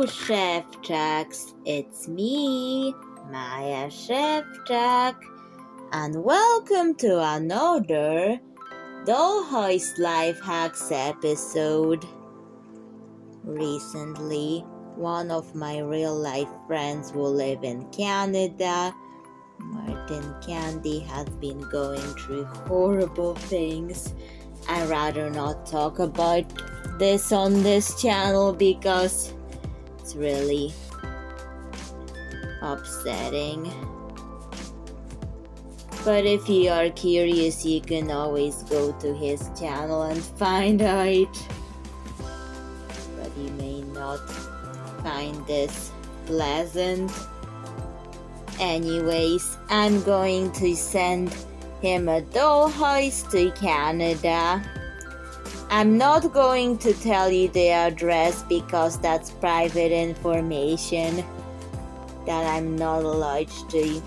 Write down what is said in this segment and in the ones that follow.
Szewczaks, it's me, Maja Szewczak, and welcome to another Dollhouse Lifehacks episode. Recently, one of my real-life friends who live in Canada, Martin Candy, has been going through horrible things. I'd rather not talk about this on this channel because it's really upsetting. But if you are curious, you can always go to his channel and find out. But you may not find this pleasant. Anyways, I'm going to send him a dollhouse to Canada. I'm not going to tell you the address because that's private information that I'm not allowed to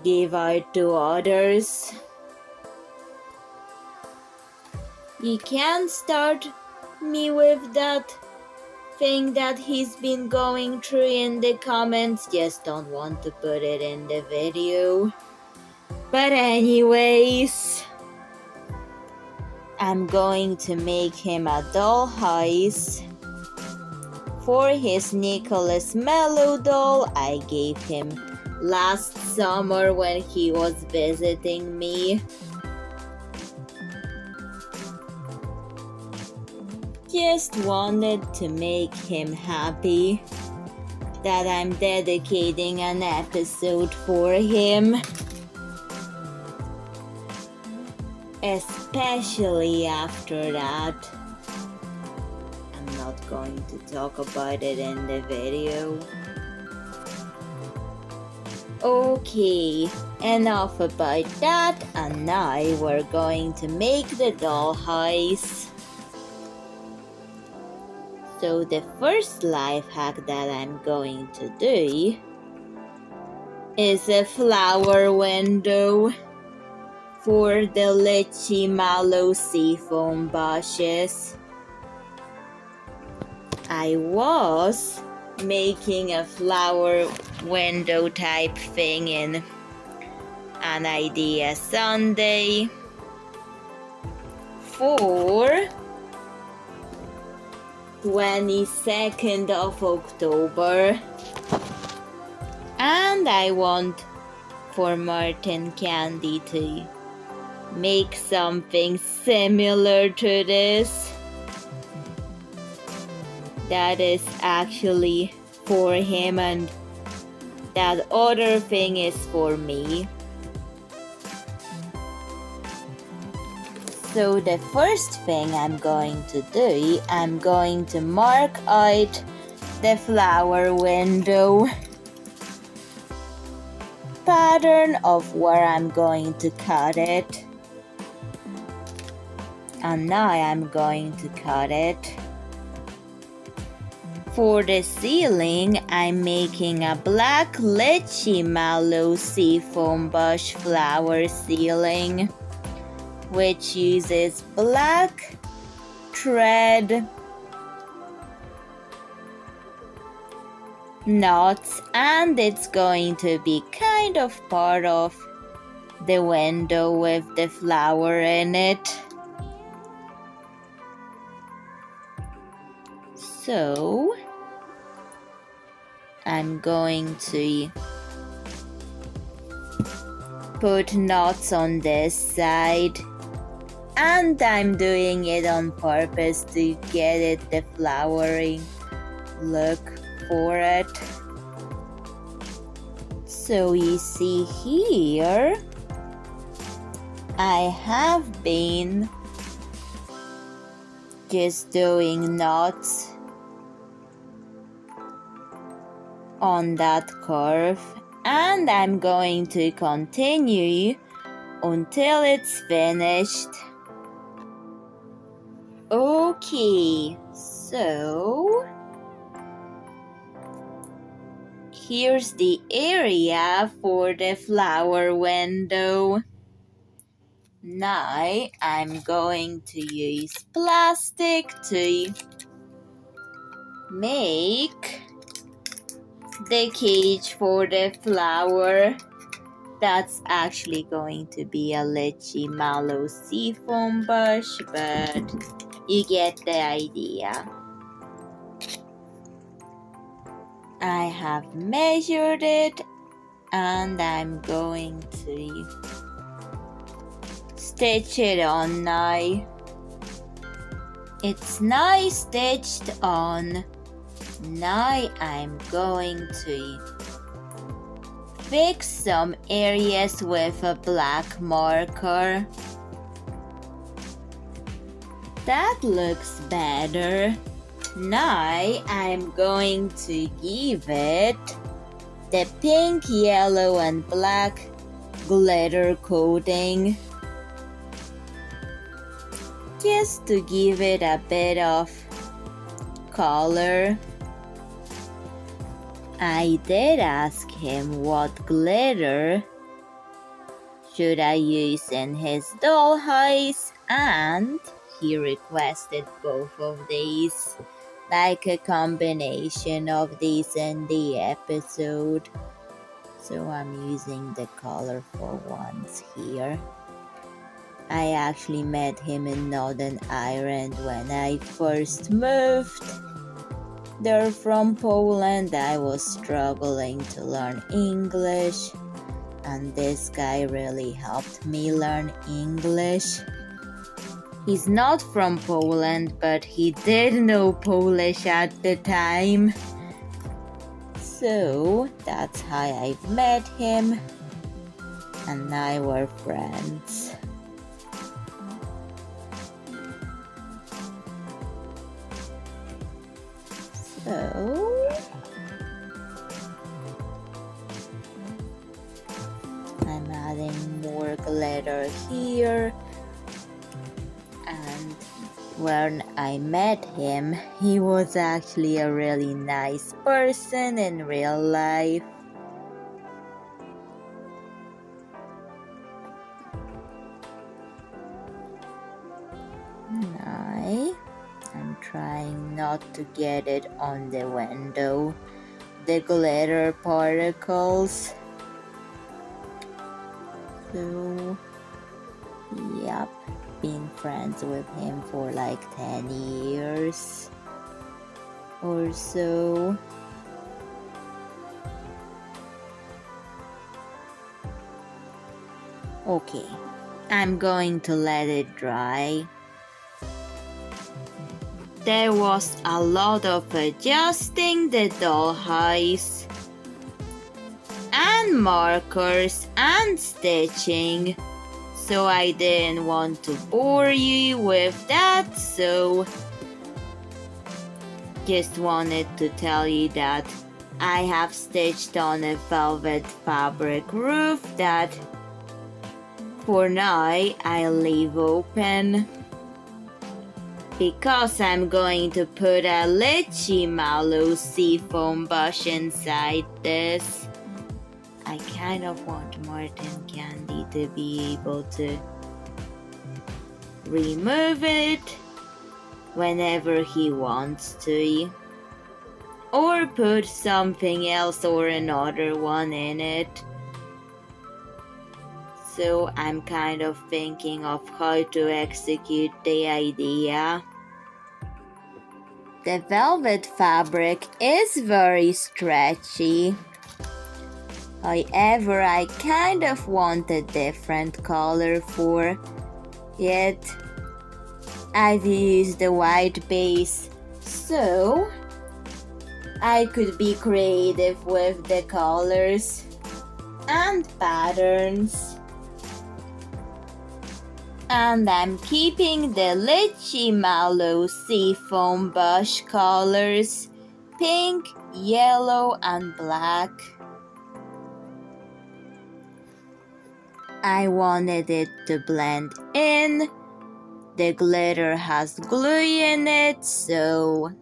give out to others. You can start me with that thing that he's been going through in the comments, just don't want to put it in the video. But anyways, I'm going to make him a dollhouse for his Lycheemallow doll I gave him last summer when he was visiting me. Just wanted to make him happy that I'm dedicating an episode for him. Especially after that. I'm not going to talk about it in the video. Okay, enough about that, and now we're going to make the dollhouse. So the first life hack that I'm going to do is a flower window for the Lycheemallow seafoam bushes. I was making a flower window type thing in an idea Sunday for 22nd of October, and I want for Martin Candy to make something similar to this that is actually for him, and that other thing is for me. So the first thing I'm going to do, I'm going to mark out the flower window pattern of where I'm going to cut it. And now I'm going to cut it. For the ceiling, I'm making a black Lycheemallow seafoam bush flower ceiling, which uses black thread knots, and it's going to be kind of part of the window with the flower in it. So I'm going to put knots on this side, and I'm doing it on purpose to get it the flowering look for it. So you see here, I have been just doing knots on that curve, and I'm going to continue until it's finished. Okay, so here's the area for the flower window. Now I'm going to use plastic to make the cage for the flower. That's actually going to be a Lycheemallow seafoam bush, but you get the idea. I have measured it and I'm going to stitch it on now. It's now stitched on. Now I'm going to fix some areas with a black marker. That looks better. Now I'm going to give it the pink, yellow, and black glitter coating, just to give it a bit of color. I did ask him what glitter should I use in his dollhouse, and he requested both of these, like a combination of these in the episode. So I'm using the colorful ones here. I actually met him in Northern Ireland when I first moved. They're from Poland. I was struggling to learn English, and this guy really helped me learn English. He's not from Poland, but he did know Polish at the time. So that's how I met him, and now we're friends. So I'm adding more glitter here, and when I met him, he was actually a really nice person in real life. Now I'm trying not to get it on the window, the glitter particles. So, yep, been friends with him for like 10 years or so. Okay, I'm going to let it dry. There was a lot of adjusting the dollhouse and markers and stitching, so I didn't want to bore you with that, so just wanted to tell you that I have stitched on a velvet fabric roof that for now I'll leave open, because I'm going to put a Lycheemallow seafoam bush inside this. I kind of want Martin Candy to be able to remove it whenever he wants to, or put something else or another one in it. So I'm kind of thinking of how to execute the idea. The velvet fabric is very stretchy. However, I kind of want a different color for it. I've used the white base, so I could be creative with the colors and patterns. And I'm keeping the Lycheemallow seafoam bush colors, pink, yellow, and black. I wanted it to blend in. The glitter has glue in it, so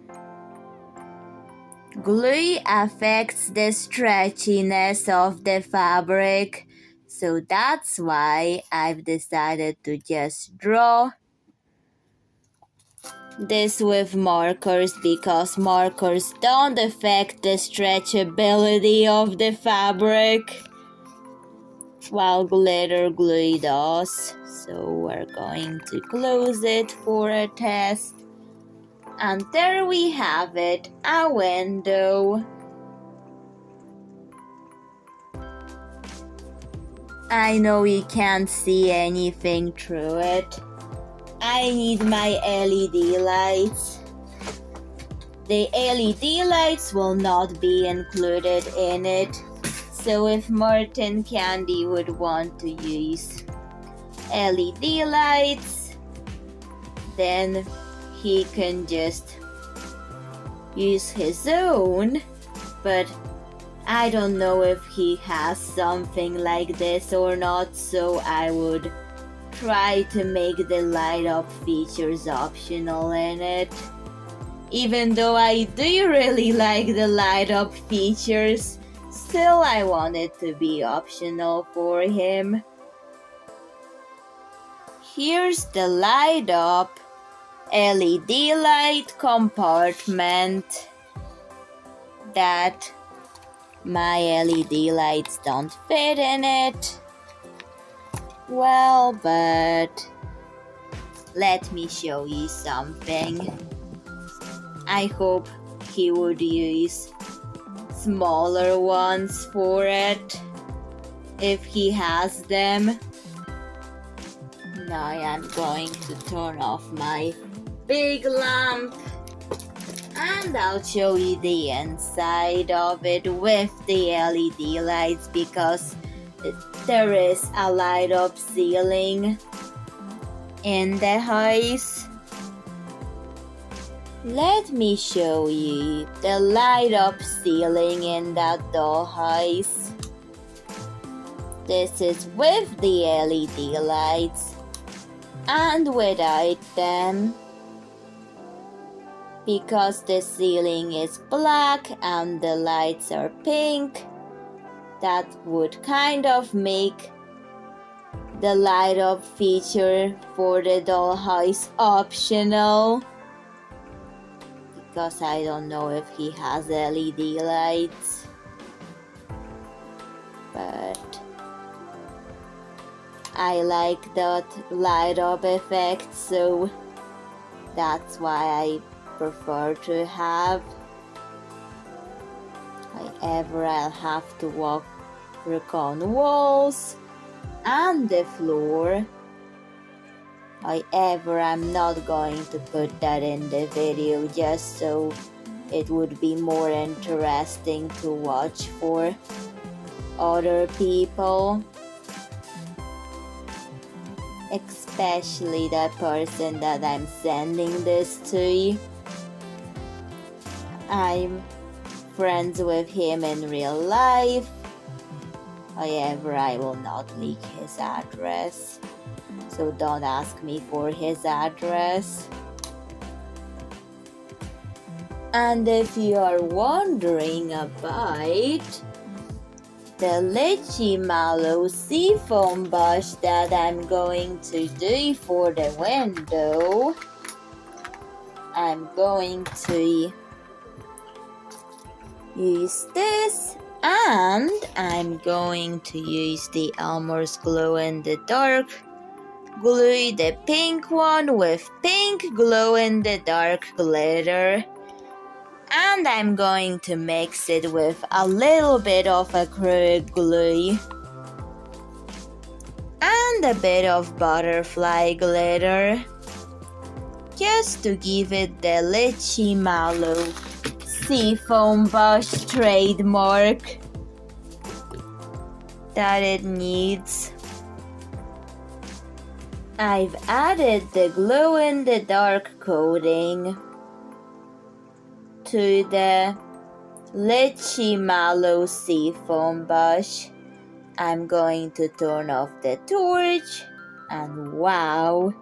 glue affects the stretchiness of the fabric. So that's why I've decided to just draw this with markers because markers don't affect the stretchability of the fabric, while glitter glue does. So we're going to close it for a test. And there we have it, a window. I know you can't see anything through it. I need my LED lights. The LED lights will not be included in it. So if Martin Candy would want to use LED lights, then he can just use his own. But I don't know if he has something like this or not, so I would try to make the light up features optional in it. Even though I do really like the light up features, still I want it to be optional for him. Here's the light up LED light compartment that my LED lights don't fit in it. Well, but let me show you something. I hope he would use smaller ones for it if he has them. Now I am going to turn off my big lamp and I'll show you the inside of it with the LED lights because there is a light up ceiling in the house. Let me show you the light up ceiling in that dollhouse. This is with the LED lights and without them, because the ceiling is black and the lights are pink. That would kind of make the light up feature for the dollhouse optional, because I don't know if he has LED lights, but I like that light up effect, so that's why I prefer to have. However, I'll have to work on walls and the floor. However, I'm not going to put that in the video just so it would be more interesting to watch for other people, especially the person that I'm sending this to. I'm friends with him in real life. However, I will not leak his address, so don't ask me for his address. And if you are wondering about the Lycheemallow seafoam brush that I'm going to do for the window, I'm going to use this, and I'm going to use the Elmer's glow in the dark glue, the pink one with pink glow in the dark glitter, and I'm going to mix it with a little bit of acrylic glue and a bit of butterfly glitter just to give it the Lycheemallow seafoam brush trademark that it needs. I've added the glow in the dark coating to the Lycheemallow seafoam brush. I'm going to turn off the torch, and wow,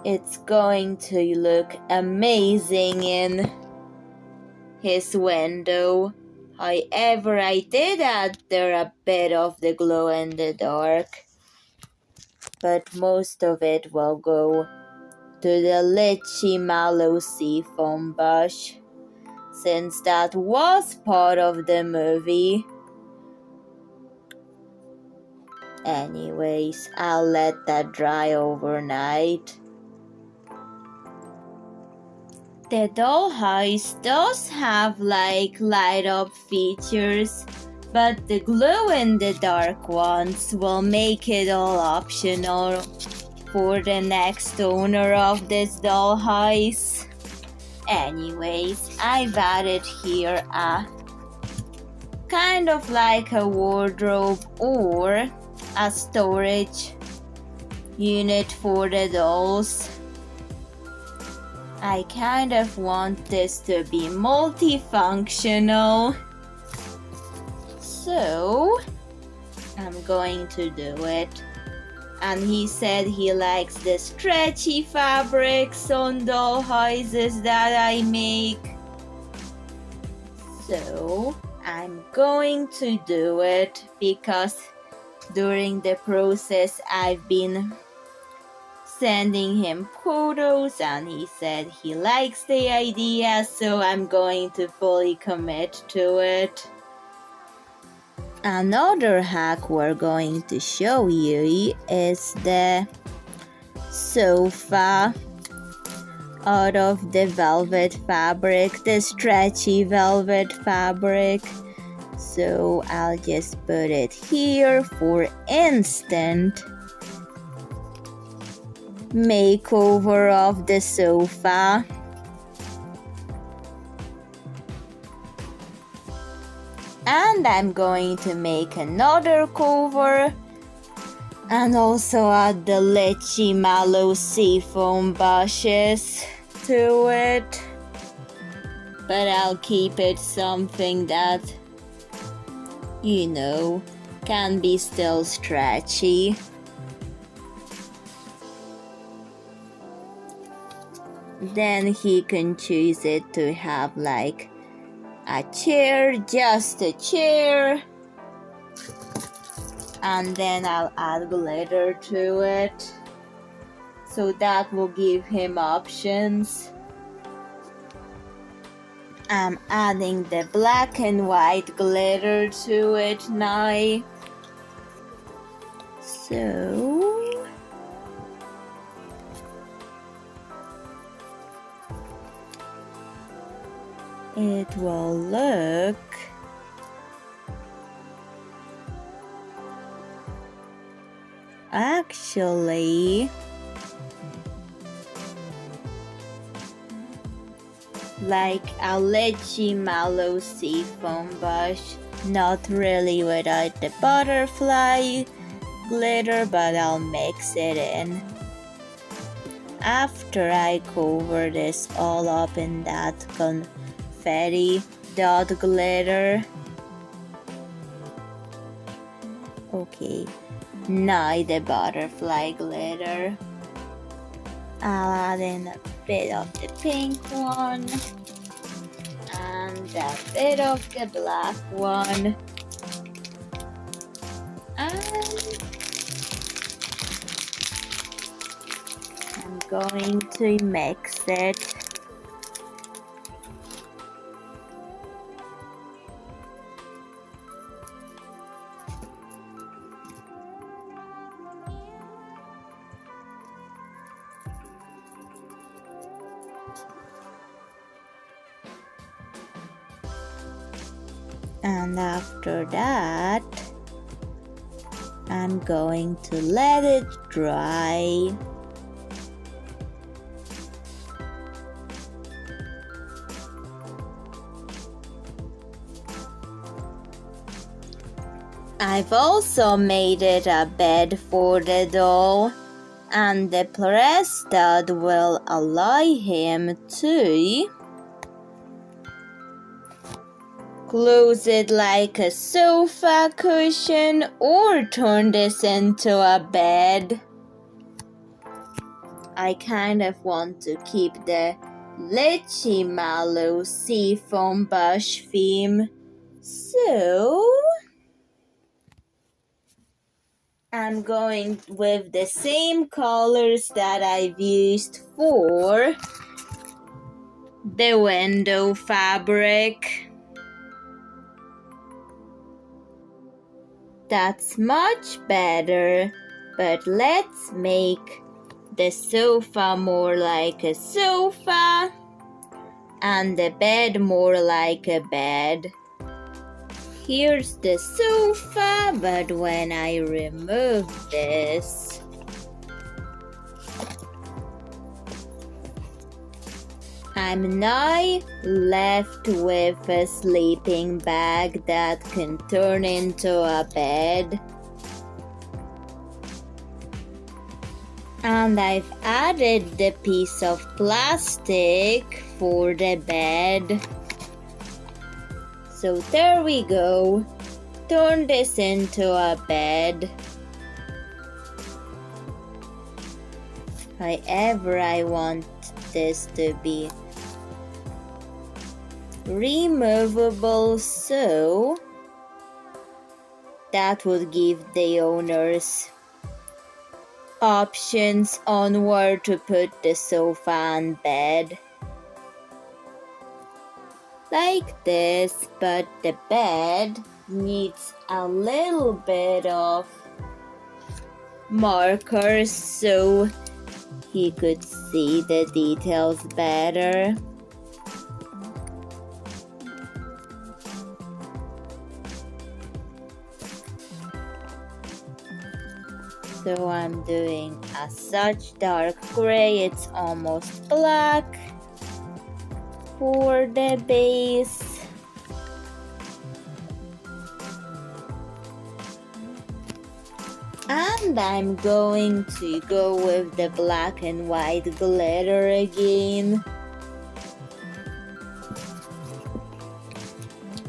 it's going to look amazing in his window. However, I did add there a bit of the glow in the dark, but most of it will go to the Lycheemallow seafoam bush, since that was part of the movie. Anyways, I'll let that dry overnight. The dollhouse does have like light up features, but the glow in the dark ones will make it all optional for the next owner of this dollhouse. Anyways, I've added here a kind of like a wardrobe or a storage unit for the dolls. I kind of want this to be multifunctional, so I'm going to do it. And he said he likes the stretchy fabrics on dollhouses that I make, so I'm going to do it because during the process I've been sending him photos and he said he likes the idea, so I'm going to fully commit to it. Another hack we're going to show you is the sofa out of the velvet fabric, the stretchy velvet fabric. So I'll just put it here for instant makeover of the sofa. And I'm going to make another cover and also add the Lycheemallow seafoam bushes to it. But I'll keep it something that, you know, can be still stretchy. Then he can choose it to have like a chair, just a chair, and then I'll add glitter to it, so that will give him options. I'm adding the black and white glitter to it now, so it will look actually like a Lycheemallow seafoam bush, not really without the butterfly glitter, but I'll mix it in after I cover this all up in that confetti dot glitter. Okay, now the butterfly glitter. I'll add in a bit of the pink one and a bit of the black one, and I'm going to mix it. And after that, I'm going to let it dry. I've also made it a bed for the doll, and the press stud will allow him to close it like a sofa cushion or turn this into a bed. I kind of want to keep the Lycheemallow seafoam bush theme, so I'm going with the same colors that I've used for the window fabric. That's much better, but let's make the sofa more like a sofa and the bed more like a bed. Here's the sofa, but when I remove this, I'm now left with a sleeping bag that can turn into a bed. And I've added the piece of plastic for the bed. So there we go. Turn this into a bed. However, I want this to be removable, so that would give the owners options on where to put the sofa and bed. Like this, but the bed needs a little bit of markers so he could see the details better. So I'm doing a such dark gray, it's almost black for the base. And I'm going to go with the black and white glitter again.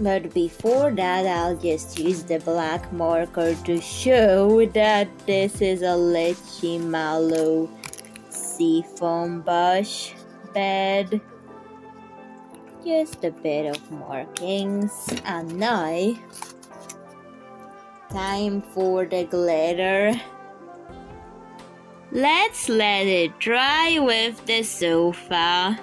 But before that, I'll just use the black marker to show that this is a Lycheemallow seafoam bush bed. Just a bit of markings. And now, time for the glitter. Let's let it dry with the sofa.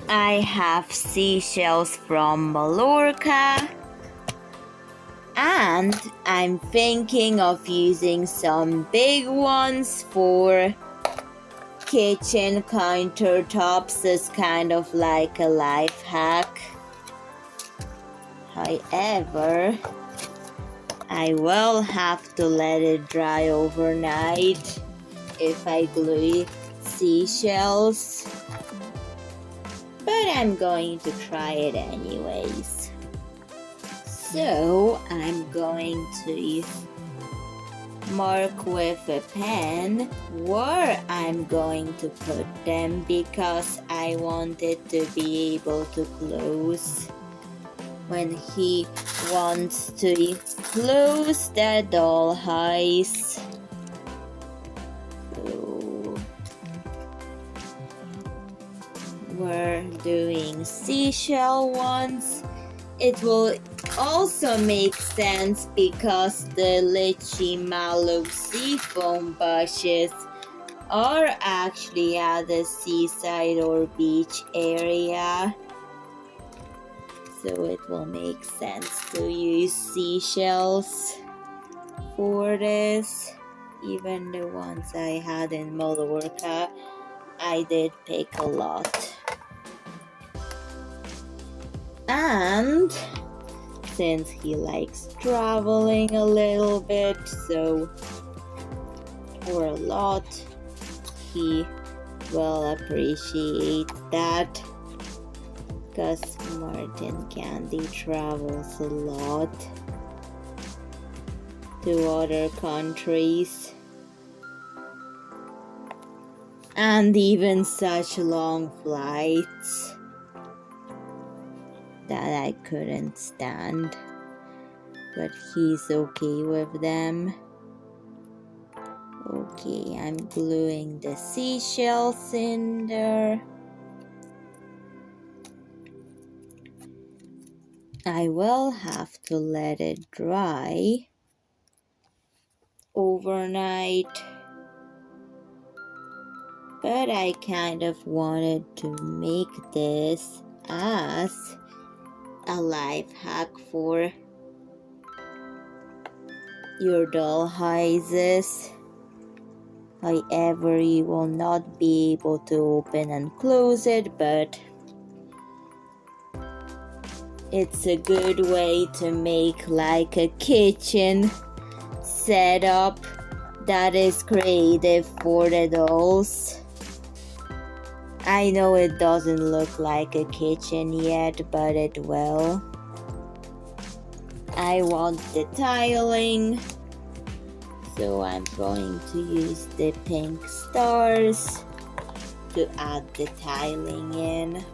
I have seashells from Mallorca, and I'm thinking of using some big ones for kitchen countertops as kind of like a life hack. However, I will have to let it dry overnight if I glue seashells. But I'm going to try it anyways. So I'm going to mark with a pen where I'm going to put them because I want it to be able to close when he wants to close the dollhouse. We're doing seashell ones. It will also make sense because the Lycheemallow seafoam bushes are actually at the seaside or beach area. So it will make sense to use seashells for this. Even the ones I had in Mallorca, I did pick a lot. And since he likes traveling a little bit, so or a lot, he will appreciate that because Martin Candy travels a lot to other countries and even such long flights that I couldn't stand, but he's okay with them. Okay, I'm gluing the seashells in there. I will have to let it dry overnight. But I kind of wanted to make this as a life hack for your doll houses. However, you will not be able to open and close it, but it's a good way to make like a kitchen setup that is creative for the dolls. I know it doesn't look like a kitchen yet, but it will. I want the tiling, so I'm going to use the pink stars to add the tiling in.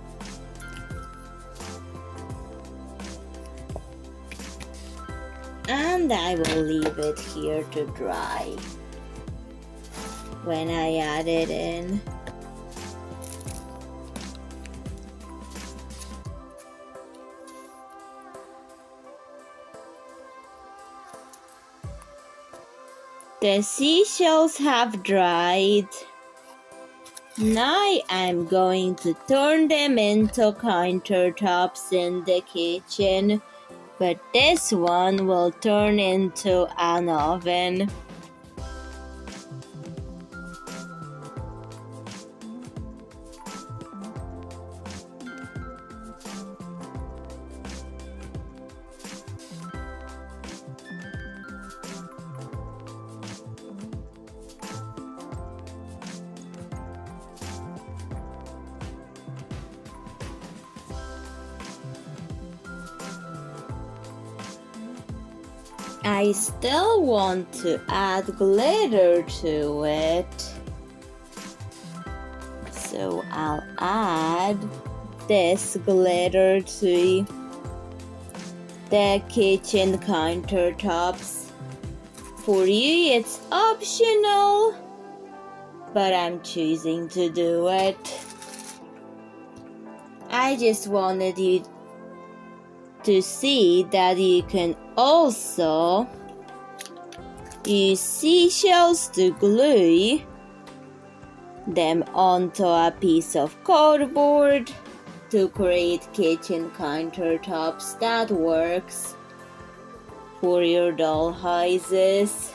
And I will leave it here to dry when I add it in. The seashells have dried. Now I'm going to turn them into countertops in the kitchen, but this one will turn into an oven. I still want to add glitter to it, so I'll add this glitter to the kitchen countertops. For you, it's optional, but I'm choosing to do it. I just wanted you to see that you can also use seashells to glue them onto a piece of cardboard to create kitchen countertops. That works for your doll houses.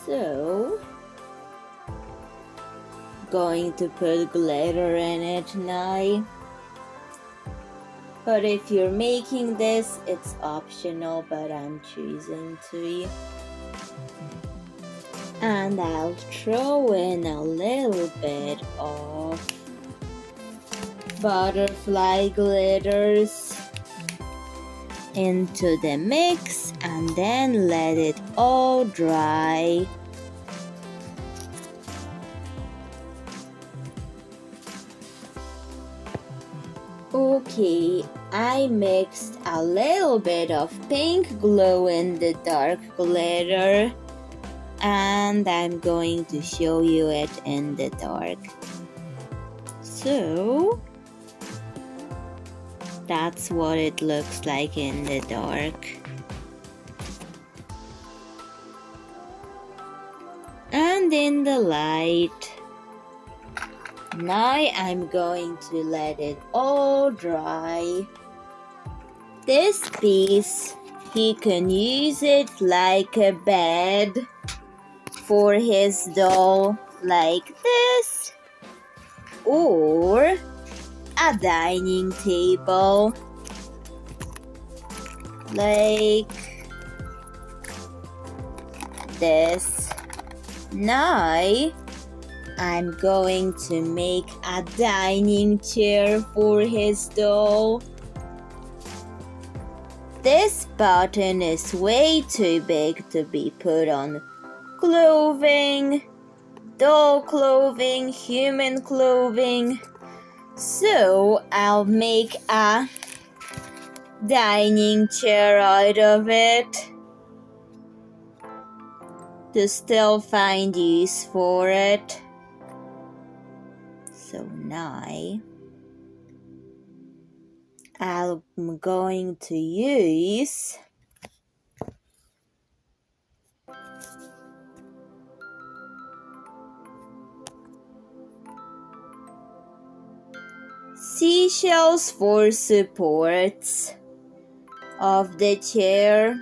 So, going to put glitter in it now. But if you're making this, it's optional, but I'm choosing to. And I'll throw in a little bit of butterfly glitters into the mix and then let it all dry. Okay, I mixed a little bit of pink glow in the dark glitter, and I'm going to show you it in the dark. So, that's what it looks like in the dark. And in the light. Now I'm going to let it all dry. This piece, he can use it like a bed for his doll, like this, or a dining table, like this. Now I'm going to make a dining chair for his doll. This button is way too big to be put on clothing, doll clothing, human clothing. So I'll make a dining chair out of it to still find use for it. So now I'm going to use Seashells for supports of the chair.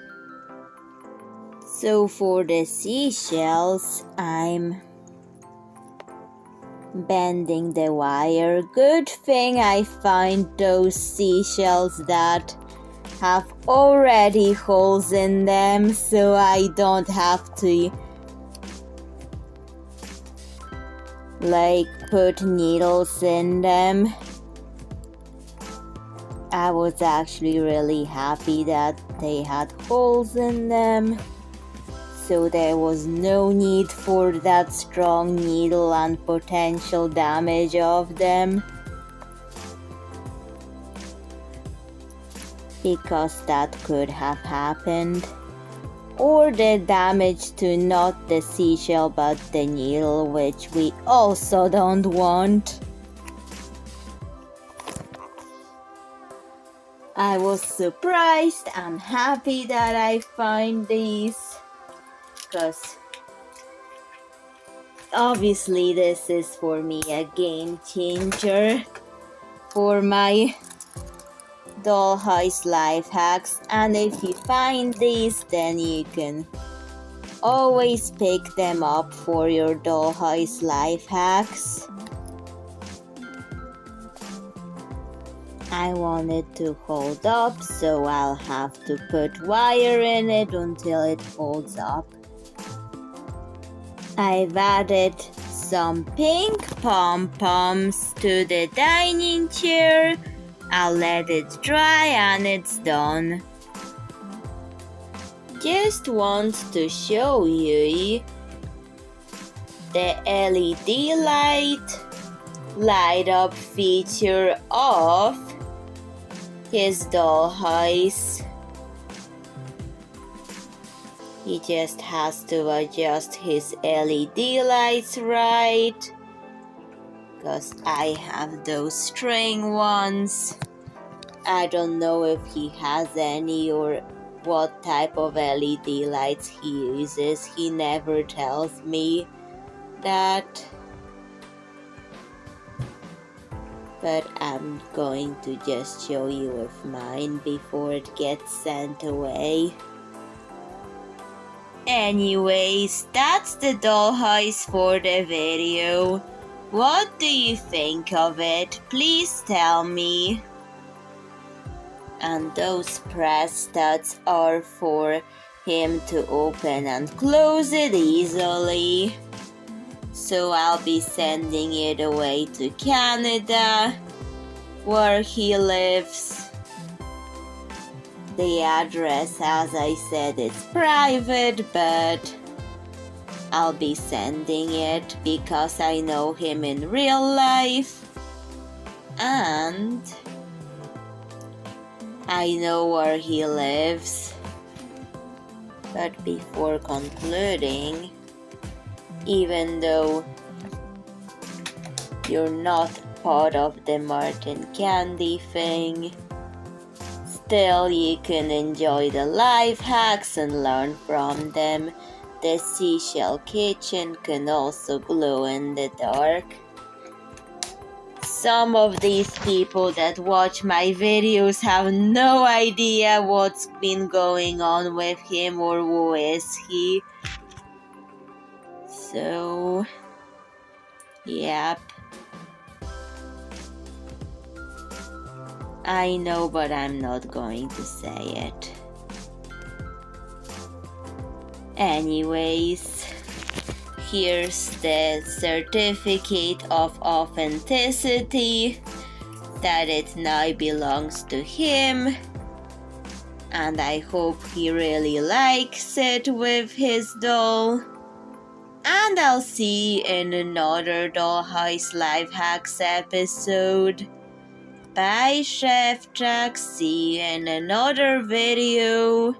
So for the seashells, I'm bending the wire. Good thing I find those seashells that have already holes in them, so I don't have to put needles in them. I was actually really happy that they had holes in them, so there was no need for that strong needle and potential damage of them, because that could have happened. Or the damage to not the seashell but the needle, which we also don't want. I was surprised and happy that I find these, because obviously this is for me a game changer for my Dollhouse Lifehacks, and if you find these, then you can always pick them up for your Dollhouse Lifehacks. I want it to hold up, so I'll have to put wire in it until it holds up. I've added some pink pom-poms to the dining chair. I'll let it dry and it's done. Just want to show you the LED light up feature of his dollhouse. He just has to adjust his LED lights right, because I have those string ones. I don't know if he has any or what type of LED lights he uses. He never tells me that. But I'm going to just show you with mine before it gets sent away. Anyways, that's the dollhouse for the video. What do you think of it? Please tell me. And those press studs are for him to open and close it easily. So I'll be sending it away to Canada, where he lives. The address, as I said, is private, but I'll be sending it because I know him in real life, and I know where he lives. But before concluding, even though you're not part of the Martin Candy thing, still you can enjoy the life hacks and learn from them. The seashell kitchen can also glow in the dark. Some of these people that watch my videos have no idea what's been going on with him or who is he. So, yep. I know, but I'm not going to say it. Anyways, here's the certificate of authenticity that it now belongs to him, and I hope he really likes it with his doll. And I'll see you in another Dollhouse Lifehacks episode. Bye, Szewczak. See you in another video.